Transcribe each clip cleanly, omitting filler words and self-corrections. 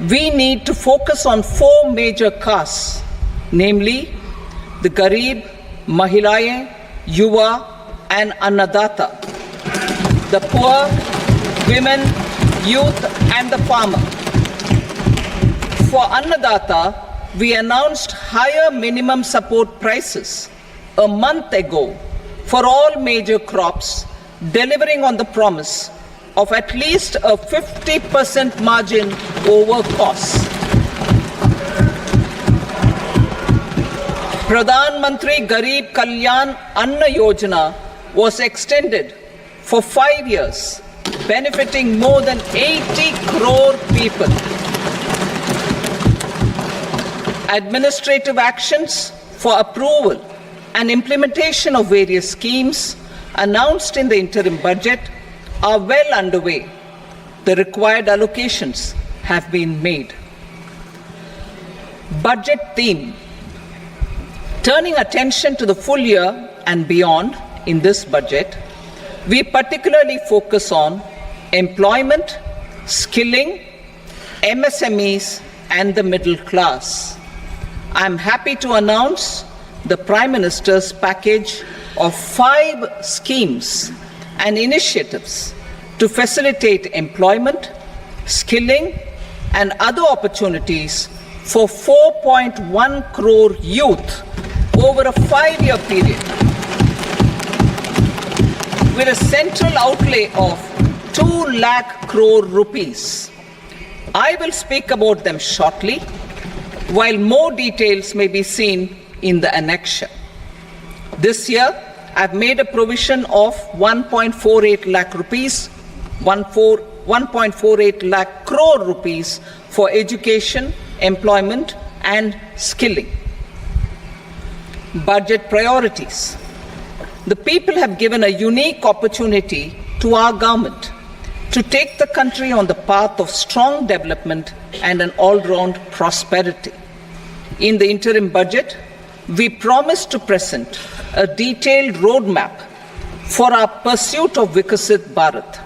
we need to focus on 4 major castes, namely the Garib, Mahilaye, Yuva and Annadata, the poor, women, youth and the farmer. For Annadata, we announced higher minimum support prices a month ago for all major crops, delivering on the promise of at least a 50% margin over costs. Pradhan Mantri Garib Kalyan Anna Yojana was extended for 5 years, benefiting more than 80 crore people. Administrative actions for approval and implementation of various schemes announced in the interim budget are well underway. The required allocations have been made. Budget theme. Turning attention to the full year and beyond in this budget, we particularly focus on employment, skilling, MSMEs, and the middle class. I am happy to announce the Prime Minister's package of 5 schemes and initiatives to facilitate employment, skilling, and other opportunities for 4.1 crore youth over a 5-year period, with a central outlay of 2 lakh crore rupees. I will speak about them shortly, while more details may be seen in the annexure. This year, I've made a provision of 1.48 lakh rupees, 1.48 lakh crore rupees for education, employment, and skilling. Budget priorities. The people have given a unique opportunity to our government to take the country on the path of strong development and an all-round prosperity. In the interim budget, we promise to present a detailed roadmap for our pursuit of Vikasit Bharat.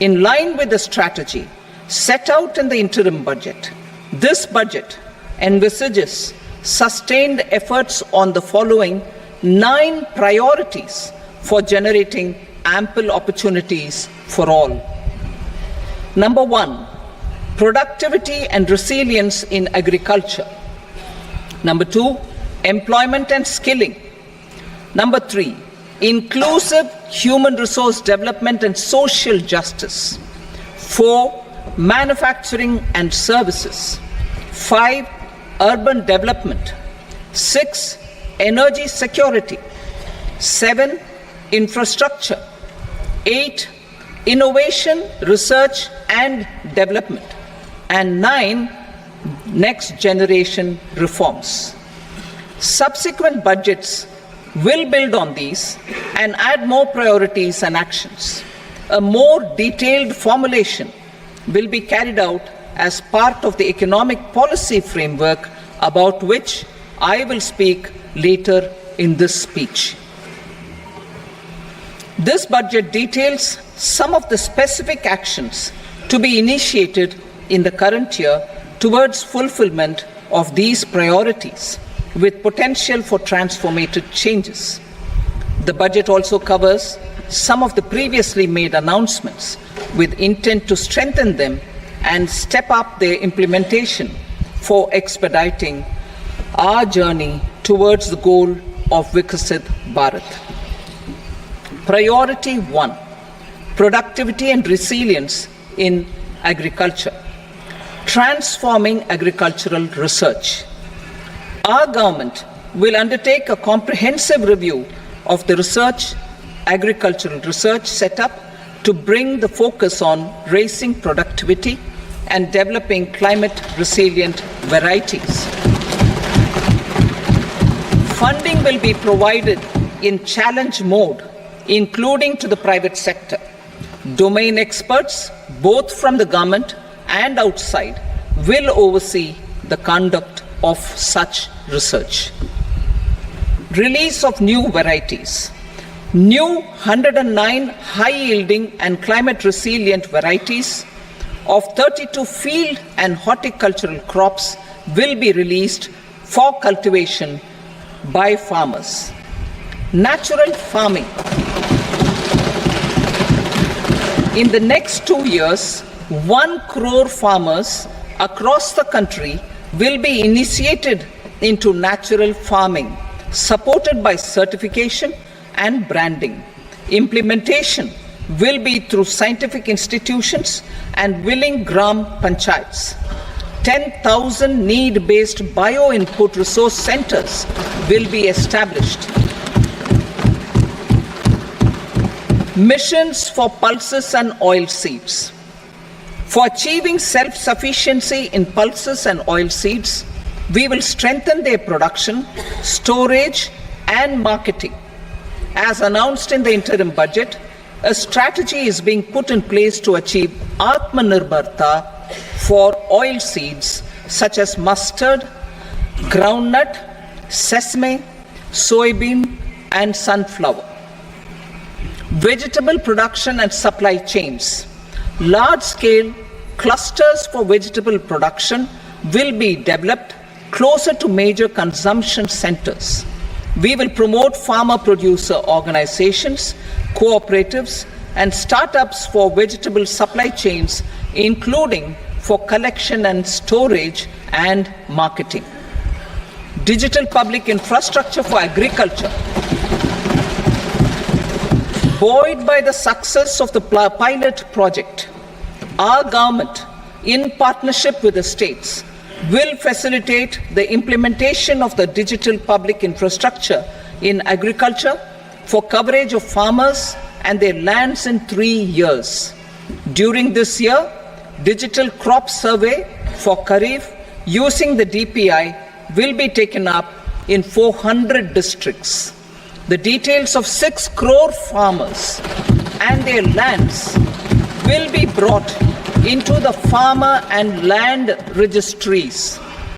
In line with the strategy set out in the interim budget, this budget envisages sustained efforts on the following 9 priorities for generating ample opportunities for all. Number 1, productivity and resilience in agriculture. Number 2, employment and skilling. Number 3, inclusive human resource development and social justice. 4, manufacturing and services. 5, urban development. 6, energy security. 7, infrastructure. 8, innovation, research and development. And 9, next generation reforms. Subsequent budgets will build on these and add more priorities and actions. A more detailed formulation will be carried out as part of the economic policy framework, about which I will speak later in this speech. This budget details some of the specific actions to be initiated in the current year towards fulfillment of these priorities, with potential for transformative changes. The budget also covers some of the previously made announcements with intent to strengthen them and step up their implementation for expediting our journey towards the goal of Vikasit Bharat. Priority 1, productivity and resilience in agriculture. Transforming agricultural research. Our government will undertake a comprehensive review of the agricultural research setup to bring the focus on raising productivity and developing climate-resilient varieties. Funding will be provided in challenge mode, including to the private sector. Domain experts, both from the government and outside, will oversee the conduct of such research. Release of new varieties. New 109 high-yielding and climate-resilient varieties of 32 field and horticultural crops will be released for cultivation by farmers. Natural farming. In the next 2 years, 1 crore farmers across the country will be initiated into natural farming, supported by certification and branding. Implementation will be through scientific institutions and willing gram panchayats. 10,000 need-based bio-input resource centers will be established. Missions for pulses and oilseeds. For achieving self-sufficiency in pulses and oilseeds, we will strengthen their production, storage, and marketing. As announced in the interim budget, a strategy is being put in place to achieve Atmanirbharta for oilseeds such as mustard, groundnut, sesame, soybean, and sunflower. Vegetable production and supply chains. Large-scale clusters for vegetable production will be developed closer to major consumption centers. We will promote farmer-producer organizations, cooperatives, and startups for vegetable supply chains, including for collection and storage and marketing. Digital public infrastructure for agriculture. Buoyed by the success of the pilot project, our government, in partnership with the states, will facilitate the implementation of the digital public infrastructure in agriculture for coverage of farmers and their lands in 3 years. During this year, digital crop survey for Kharif using the DPI will be taken up in 400 districts. The details of 6 crore farmers and their lands will be brought into the farmer and land registries.